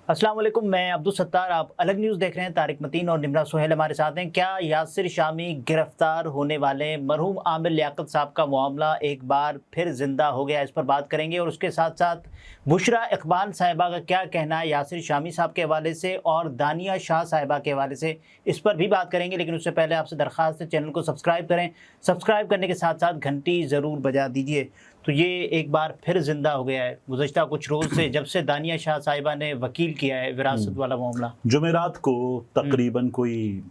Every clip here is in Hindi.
अस्सलाम वालेकुम, मैं अब्दुल सत्तार। आप अलग न्यूज़ देख रहे हैं। तारिक मतीन और निम्रा सुहेल हमारे साथ हैं। क्या यासिर शामी गिरफ्तार होने वाले मरहूम आमिर लियाकत साहब का मामला एक बार फिर ज़िंदा हो गया? इस पर बात करेंगे और उसके साथ साथ बुशरा इकबाल साहिबा का क्या कहना है यासिर शामी साहब के हवाले से और दानिया शाह साहिबा के हवाले से, इस पर भी बात करेंगे। लेकिन उससे पहले आपसे दरख्वास्त है, चैनल को सब्सक्राइब करें। सब्सक्राइब करने के साथ साथ घंटी ज़रूर बजा दीजिए। तो ये एक बार फिर ज़िंदा हो गया है गुज़श्ता कुछ रोज़ से, जब से दानिया शाह साहिबा ने वकील किया है विरासत वाला मामला। जुमेरात को तकरीबन कोई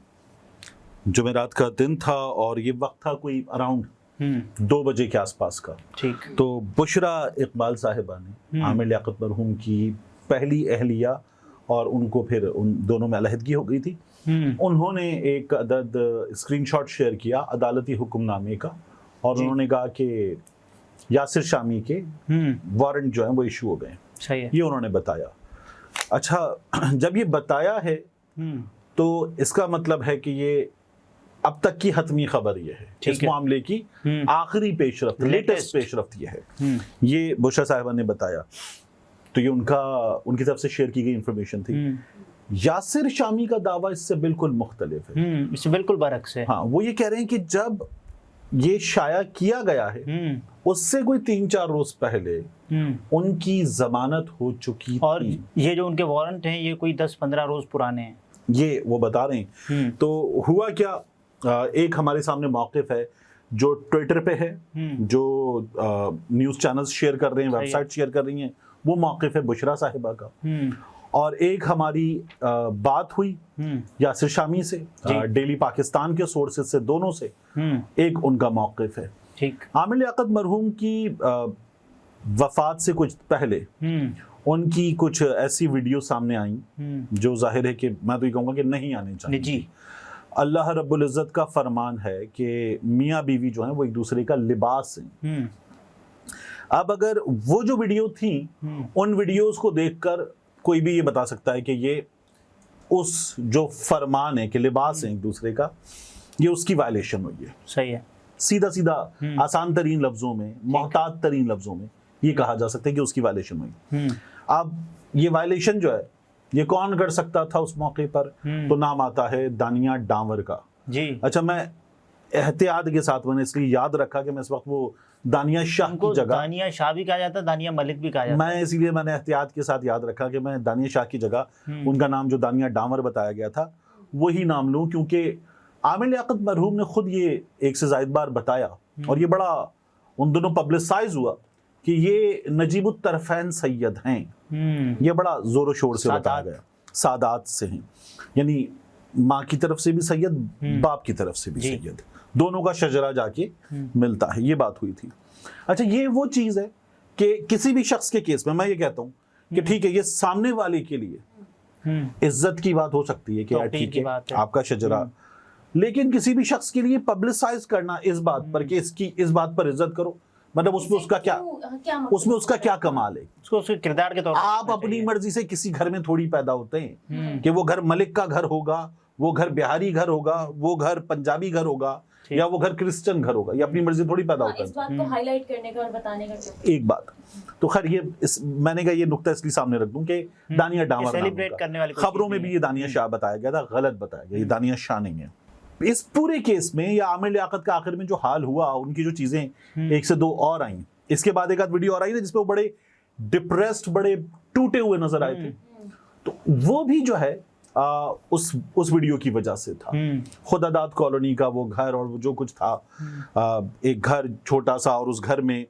जुमेरात का दिन था और ये वक्त था कोई अराउंड 2 बजे के आसपास का। ठीक। तो बुशरा इकबाल साहिबा ने आमिर लियाकत मरहूम की पहली अहलिया और उनको फिर उन दोनों में अलहदगी हो गई थी। उन्होंने एक अदद स्क्रीनशॉट शेयर किया अदालती हुक्मनामे का और उन्होंने कहा कि यासिर शामी के वारंट जो है वो इशू हो गए। सही है। ये उन्होंने बताया। अच्छा, जब ये बताया है तो इसका मतलब है कि ये अब तक की हतमी खबर ये है, इस मामले की आखिरी पेशरफ्त, लेटेस्ट पेशरफ्त ये है। ये बुशरा साहिबा ने बताया, तो ये उनकी तरफ से शेयर की गई इंफॉर्मेशन थी। यासिर शामी का दावा इससे बिल्कुल मुख्तलिफ है, इससे बिल्कुल बरअक्स है। हाँ, वो ये कह रहे हैं कि जब ये शाया किया गया है उससे कोई 3-4 रोज पहले उनकी जमानत हो चुकी और थी। ये जो उनके वारंट हैं ये कोई 10-15 रोज पुराने हैं, ये वो बता रहे हैं। तो हुआ क्या, एक हमारे सामने मौक़िफ़ है जो ट्विटर पे है, जो न्यूज़ चैनल्स शेयर कर रहे हैं, वेबसाइट शेयर कर रही हैं, वो मौक़िफ़ है बुशरा साहिबा का। और एक हमारी बात हुई यासिर शामी से, डेली पाकिस्तान के सोर्सेज से, दोनों से एक उनका मौक़िफ़ है। ठीक। आमिर लियाकत मरहूम की वफ़ात से कुछ पहले उनकी कुछ ऐसी वीडियो सामने आई जो जाहिर है कि मैं तो ये कहूँगा कि नहीं आनी चाहिए जी। अल्लाह रब्बुल इज़्ज़त का फरमान है कि मियाँ बीवी जो हैं वो एक दूसरे का लिबास हैं। अब अगर वो जो वीडियो थी, उन वीडियोस को देखकर कोई भी ये बता सकता है कि ये उस जो फरमान है कि लिबास है एक दूसरे का, ये उसकी वायलेशन हुई है। सही है। सीधा सीधा आसान तरीन लफ्जों में, मोहतात तरीन लफ्जों में ये कहा जा सकता है कि उसकी वायलेशन हुई। अब ये वायलेशन जो है ये कौन कर सकता था उस मौके पर, तो नाम आता है दानिया डांवर का जी। अच्छा, मैं एहतियात के साथ मैंने इसलिए याद रखा कि मैं इस वक्त वो दानिया शाह की जगह, दानिया शाह भी कहा जाता है, दानिया मलिक भी कहा जाता है, मैं इसीलिए मैंने एहतियात के साथ याद रखा कि मैं दानिया शाह की जगह उनका नाम जो दानिया डांवर बताया गया था वही नाम लूं, क्योंकि आमिर लियाकत मरहूम ने खुद ये एक से ज़ायद बार बताया और ये बड़ा उन दोनों पब्लिसाइज हुआ कि ये नजीबुत तरफैन सैयद हैं। ये बड़ा जोर शोर से बताया गया, सादात से हैं, यानी माँ की तरफ से भी सैयद, बाप की तरफ से भी सैयद, दोनों का शजरा जाके मिलता है। ये बात हुई थी। अच्छा, ये वो चीज़ है कि किसी भी शख्स के केस में मैं ये कहता हूँ कि ठीक है, ये सामने वाले के लिए इज्जत की बात हो सकती है कि ठीक है आपका शजरा, लेकिन किसी भी शख्स के लिए पब्लिसाइज करना इस बात पर कि इसकी इस बात पर इज्जत करो, मतलब उसमें उसका क्या कमाल है, उसके किरदार के तौर पर आप अपनी मर्जी से किसी घर में थोड़ी पैदा होते हैं कि वो घर मलिक का घर होगा, वो घर बिहारी घर होगा, वो घर पंजाबी घर होगा या वो घर क्रिश्चियन घर होगा, ये अपनी मर्जी थोड़ी पैदा होता है। इस बात को हाईलाइट करने का और बताने का एक बात तो खैर ये मैंने कहा ये नुक्ता इसलिए सामने रख दूं कि दानिया डांवर सेलिब्रेट करने वाली खबरों में भी ये दानिया शाह बताया गया था, गलत बताया गया, ये दानिया शाह नहीं है। इस पूरे केस में या आमिर लियाकत का आखिर में जो हाल हुआ, उनकी जो चीजें 1 से 2 और आई, इसके बाद एक आध वीडियो और आई ना जिसपे वो बड़े डिप्रेस्ड, बड़े टूटे हुए नजर आए थे, तो वो भी जो है उस वीडियो की वजह से था। खुदादाद कॉलोनी का वो घर और वो जो कुछ था, एक घर छोटा सा, और उस घर में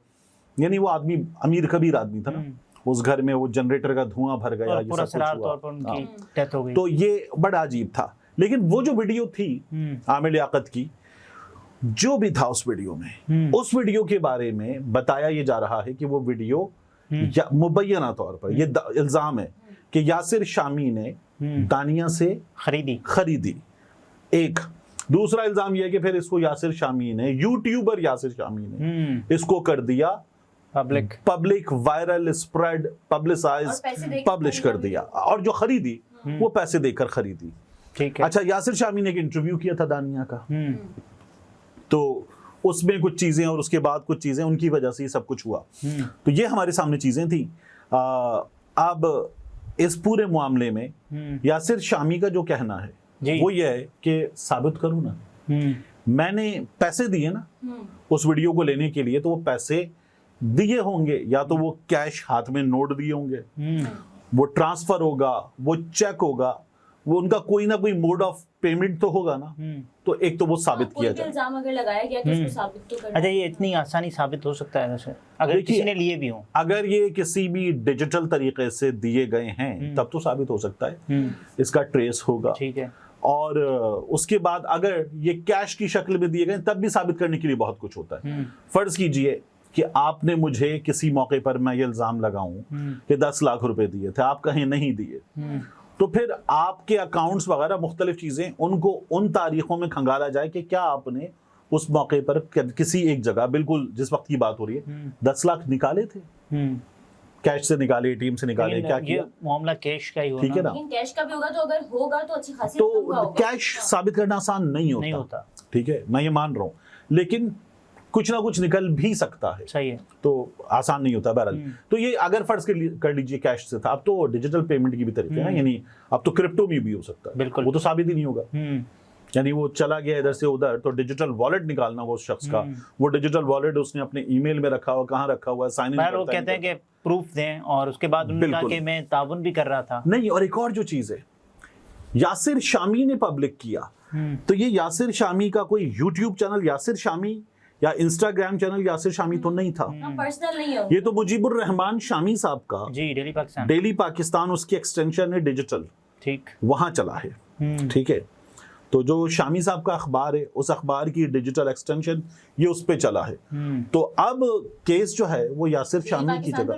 यानी वो आदमी अमीर कबीर आदमी था ना, उस घर में वो जनरेटर का धुआं भर गया, ये सब कुछ हुआ, डेथ हो गई। तो ये बड़ा अजीब था। लेकिन वो जो वीडियो थी आमिर लियाकत की, जो भी था उस वीडियो में, उस वीडियो के बारे में बताया ये जा रहा है कि वो वीडियो मुबैना तौर पर ये इल्जाम है कि यासिर शामी ने दानिया से खरीदी। एक दूसरा इल्जाम यह है कि फिर इसको यासिर शामी ने, यूट्यूबर यासिर शामी ने इसको कर दिया public viral, spread, publicise, publish कर दिया, और जो खरीदी वो पैसे देकर खरीदी। ठीक है। अच्छा, यासिर शामी ने एक इंटरव्यू किया था दानिया का, तो उसमें कुछ चीजें और उसके बाद कुछ चीजें, उनकी वजह से ये सब कुछ हुआ। तो ये हमारे सामने चीजें थी। अब इस पूरे मामले में यासिर शामी का जो कहना है जी। वो ये है कि साबित करूं ना, मैंने पैसे दिए ना उस वीडियो को लेने के लिए, तो वो पैसे दिए होंगे, या तो वो कैश हाथ में नोट दिए होंगे, वो ट्रांसफर होगा, वो चेक होगा, वो उनका कोई ना कोई मोड ऑफ पेमेंट तो होगा ना। तो एक तो वो साबित किया जाए। इल्जाम अगर लगाया गया तो उसको साबित तो करना अच्छा, ये इतनी आसानी साबित हो सकता है वैसे अगर देखिए, किसी ने लिए भी हो? अगर ये किसी भी डिजिटल तरीके से दिए गए हैं तब तो साबित हो सकता है, इसका ट्रेस होगा। ठीक है। और उसके बाद अगर ये कैश की शक्ल में दिए गए तब भी साबित करने के लिए बहुत कुछ होता है। फर्ज कीजिए कि आपने मुझे किसी मौके पर, मैं ये इल्जाम लगाऊं कि 10 लाख रुपए दिए थे, आप कहें नहीं दिए, तो फिर आपके अकाउंट्स वगैरह मुख्तलिफ चीजें, उनको उन तारीखों में खंगाला जाए कि क्या आपने उस मौके पर किसी एक जगह, बिल्कुल जिस वक्त की बात हो रही है, 10 लाख निकाले थे, कैश से निकाले, एटीएम से निकाले, क्या किया? ये मामला कैश का ही होना, ठीक है ना। लेकिन कैश का भी होगा, तो अगर होगा तो अच्छी खासी रकम का तो होगा। कैश साबित करना आसान नहीं होता, ठीक है, मैं ये मान रहा हूँ, लेकिन कुछ ना कुछ निकल भी सकता है। सही है। तो आसान नहीं होता बहरहाल। तो ये अगर फर्ज कर लीजिए कैश से था, अब तो डिजिटल पेमेंट की भी तरीके है ना, यानी अब तो क्रिप्टो में भी हो सकता है, बिल्कुल। वो तो साबित ही नहीं होगा। यानी वो चला गया इधर से उधर, तो डिजिटल वॉलेट निकालना वो उस शख्स का, वो डिजिटल वॉलेट उसने अपने ईमेल में रखा हुआ, कहाँ रखा हुआ है, साइन इन करता है। वो कहते हैं कि प्रूफ दें, और उसके बाद उन्होंने कहा कि मैं ताउन भी कर रहा था। नहीं, और एक और जो चीज है, यासिर शामी ने पब्लिक किया, तो ये यासिर शामी का कोई यूट्यूब चैनल यासिर शामी या इंस्टाग्राम चैनल यासिर शामी तो नहीं था, पर्सनल नहीं हो। ये तो मुजीबुर रहमान शामी साहब का जी, डेली पाकिस्तान उसकी एक्सटेंशन है डिजिटल, ठीक, वहां चला है। ठीक है, तो जो शामी साहब का अखबार है, उस अखबार की डिजिटल एक्सटेंशन ये उस पे चला है। तो अब केस जो है वो यासिर शामी की जगह,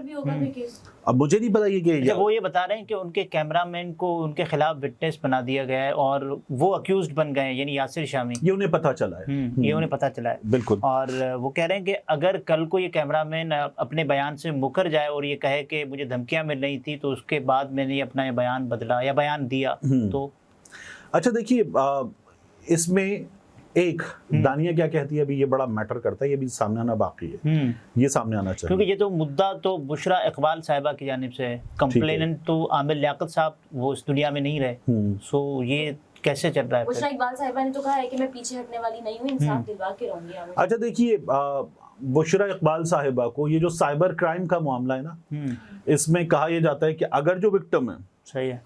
अब मुझे नहीं पता ये कि वो ये बता रहे हैं कि उनके कैमरामैन को उनके खिलाफ विटनेस बना दिया गया है और वो अक्यूज्ड बन गए हैं, यानी यासिर शामी। ये उन्हें पता चला है, ये उन्हें पता चला है, बिल्कुल। और वो कह रहे हैं कि अगर कल को ये कैमरामैन अपने बयान से मुकर जाए और ये कहे कि मुझे धमकियां मिल रही थी, तो उसके बाद मैंने अपना ये बयान बदला या बयान दिया, तो अच्छा देखिए, इसमें एक दानिया क्या कहती है, अभी ये बड़ा मैटर करता है, ये भी सामने आना बाकी है, ये सामने आना चाहिए, क्योंकि ये तो मुद्दा तो बुशरा इकबाल साहिबा की जानिब से है, कंप्लेनेंट तो आमिर लियाकत साहब वो इस दुनिया में नहीं रहे, सो ये कैसे चल रहा है? बुशरा इकबाल साहिबा ने तो कहा है कि मैं पीछे हटने वाली नहीं हूँ, इंसाफ दिलवा के रहूंगी। अच्छा देखिए, बुशरा इकबाल साहिबा को ये जो साइबर क्राइम का मामला है ना, इसमें कहा यह जाता है कि अगर जो विक्टिम है, सही है,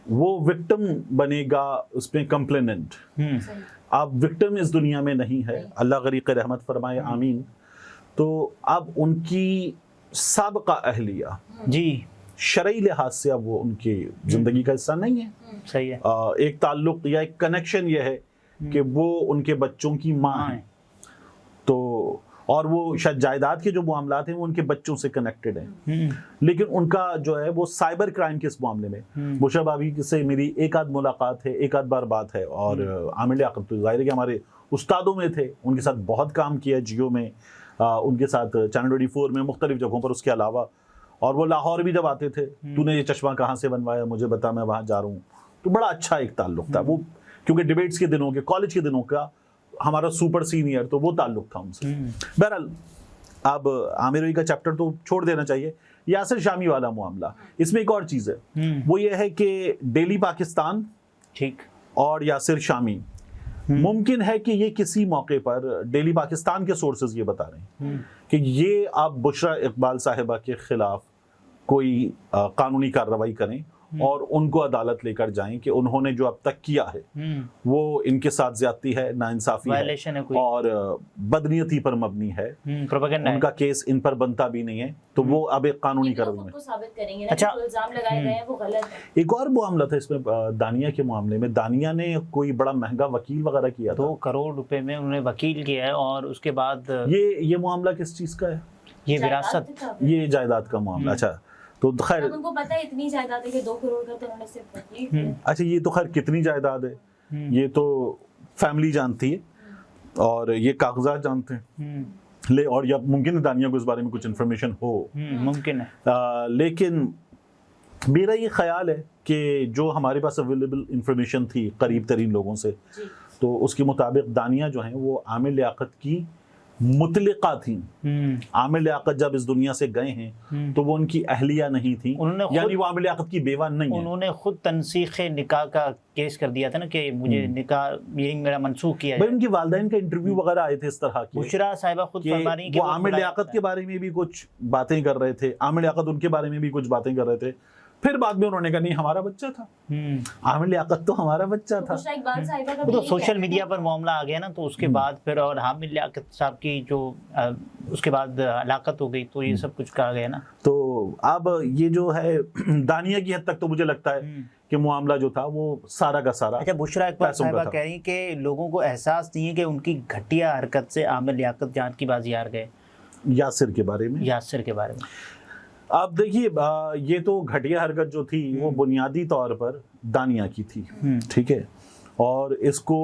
वो विक्टिम बनेगा, उसमें कंप्लेनेंट। अब विक्टिम इस दुनिया में नहीं है, अल्लाह गरीक़ रहमत फरमाए, आमीन। तो अब उनकी साबिक़ा अहलिया जी शरई लिहाज से अब वो उनकी जिंदगी का हिस्सा नहीं है। सही है। एक ताल्लुक या एक कनेक्शन ये है कि वो उनके बच्चों की माँ है, तो और वो शायद जायदाद के जो मामलात हैं वो उनके बच्चों से कनेक्टेड हैं, लेकिन उनका जो है वो साइबर क्राइम के इस मामले में बुशरा भाभी से मेरी एक आध मुलाकात है, एक आध बार बात है, और आमिर लियाकत तो जाहिर है कि हमारे उस्तादों में थे, उनके साथ बहुत काम किया जियो में, उनके साथ चैनल 24 में, मुख्तलिफ जगहों पर, उसके अलावा, और वो लाहौर भी जब आते थे, तूने ये चश्मा कहाँ से बनवाया, मुझे बता, मैं वहाँ जा रहा हूँ, तो बड़ा अच्छा एक ताल्लुक था वो, क्योंकि डिबेट्स के दिनों के, कॉलेज के दिनों का हमारा सुपर सीनियर, तो वो ताल्लुक था उनसे। बहरहाल अब आमिर भाई का चैप्टर तो छोड़ देना चाहिए, यासिर शामी वाला मामला, इसमें एक और चीज़ है, वो ये है कि डेली पाकिस्तान ठीक और यासिर शामी, मुमकिन है कि ये किसी मौके पर, डेली पाकिस्तान के सोर्सेज ये बता रहे हैं कि ये आप बुशरा इकबाल साहिबा के खिलाफ कोई कानूनी कार्रवाई करें और उनको अदालत लेकर जाएं कि उन्होंने जो अब तक किया है वो इनके साथ ज्यादती है, नाइंसाफी है और बदनीयती पर मबनी है, उनका केस इन पर बनता भी नहीं है, तो वो अब एक कानूनी कार्रवाई में साबित करेंगे। अच्छा, जो इल्जाम लगाए गए हैं वो गलत है। एक और मामला था इसमें, दानिया के मामले में, दानिया ने कोई बड़ा महंगा वकील वगैरह किया था, 2 करोड़ रुपए में उन्होंने वकील किया है, और उसके बाद ये मामला किस चीज का है? ये विरासत, ये जायदाद का मामला। अच्छा, तो खैर उनको पता है इतनी जायदाद है कि 2 करोड़ का, तो उन्होंने सिर्फ वकील। अच्छा, ये तो खैर कितनी जायदाद है ये तो फैमिली जानती है और ये कागजात जानते हैं, और या मुमकिन है दानिया को इस बारे में कुछ इन्फॉर्मेशन हो, मुमकिन है, लेकिन मेरा ये ख्याल है कि जो हमारे पास अवेलेबल इंफॉर्मेशन थी करीब तरीन लोगों से, तो उसके मुताबिक दानिया जो है वो आमिर लियाकत की मुतलिका थी। आमिर लियाकत जब इस दुनिया से गए हैं तो वो उनकी अहलिया नहीं थी, यानी वो आमिर लियाकत की बेवा नहीं है। उन्होंने खुद तनसीख निकाह का केस कर दिया था ना कि मुझे निकाह मेरा मनसूख किया भाई जाए। उनकी वालिदैन का इंटरव्यू वगैरह आए थे इस तरह के, बुशरा साहिबा खुद कि फरमा रही हैं कि वो आमिर लियाकत के बारे में भी कुछ बातें कर रहे थे, आमिर लियाकत उनके बारे में भी कुछ बातें कर रहे थे। फिर बाद में उन्होंने कहा नहीं हमारा बच्चा था, आमिर लियाकत तो हमारा बच्चा था। बुशरा इकबाल साहिबा का वो भी तो यही सोशल कहना मीडिया है। पर मामला आ गया ना, तो उसके बाद फिर और आमिर लियाकत साहब की जो उसके बाद हलाकत हो गई, तो ये सब कुछ कहा गया ना। तो अब ये जो है दानिया की हद तक तो मुझे लगता है कि मामला जो था वो सारा का सारा अच्छा, बुशरा इकबाल पैसों का साहिबा था। कह रही हैं कि लोगों को एहसास नहीं है कि उनकी घटिया हरकत से आमिर लियाकत जान की बाजी हार गए। यासिर के बारे में, यासिर के बारे में अब देखिए ये तो घटिया हरकत जो थी वो बुनियादी तौर पर दानिया की थी, ठीक है, और इसको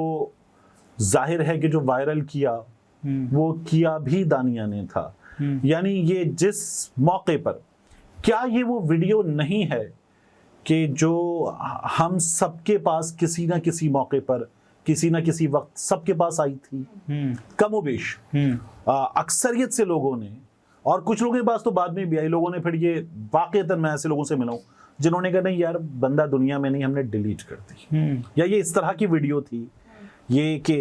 जाहिर है कि जो वायरल किया वो किया भी दानिया ने था। यानी ये जिस मौके पर, क्या ये वो वीडियो नहीं है कि जो हम सबके पास किसी ना किसी मौके पर किसी ना किसी वक्त सबके पास आई थी, कमोबेश अक्सरियत से लोगों ने, और कुछ लोगों के पास तो बाद में भी आई, लोगों ने फिर ये वाकईतन मैं ऐसे लोगों से मिला हूं जिन्होंने कहा नहीं यार बंदा दुनिया में नहीं, हमने डिलीट कर दी, या ये इस तरह की वीडियो थी, ये कि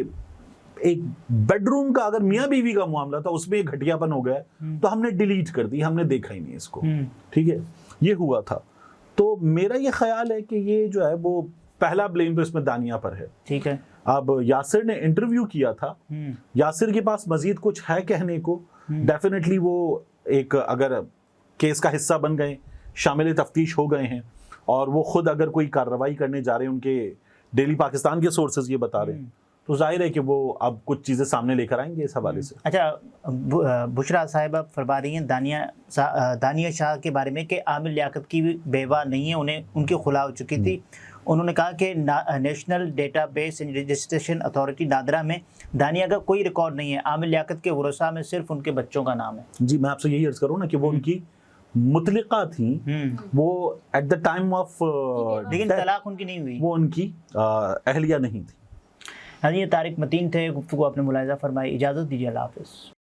एक बेडरूम का अगर मियाँ बीवी का मामला था उसमें एक घटियापन हो गया तो हमने डिलीट कर दी, हमने देखा ही नहीं इसको, ठीक है, ये हुआ था। तो मेरा ये ख्याल है कि ये जो है वो पहला ब्लेम तो इसमें दानिया पर है, ठीक है। अब यासिर ने इंटरव्यू किया था, यासिर के पास मजीद कुछ है कहने को, डेफिनेटली वो एक अगर केस का हिस्सा बन गए, शामिल तफ्तीश हो गए हैं, और वो खुद अगर कोई कार्रवाई करने जा रहे हैं, उनके डेली पाकिस्तान के सोर्सेज ये बता रहे हैं, तो जाहिर है कि वो अब कुछ चीज़ें सामने लेकर आएंगे इस हवाले से। अच्छा, बुशरा साहिबा फरमा रही हैं दानिया शाह के बारे में कि आमिर लियाकत की बेवा नहीं है, उन्हें उनकी खुला हो चुकी थी। उन्होंने कहा कि national database and registration authority NADRA में दानिया का कोई रिकॉर्ड नहीं है, आमिर लियाकत के वरसा में सिर्फ उनके बच्चों का नाम है। जी, मैं आपसे यही अर्ज करूँ ना कि वो उनकी मुतलिका थी, वो एट द टाइम ऑफ लेकिन तलाक उनकी नहीं हुई, वो उनकी अहलिया नहीं थी। हाँ जी, ये तारिक मतीन थे, गुफ्तगू आपने मुलाहिजा फरमाई। इजाज़त दीजिए, अल्लाह हाफ़िज़।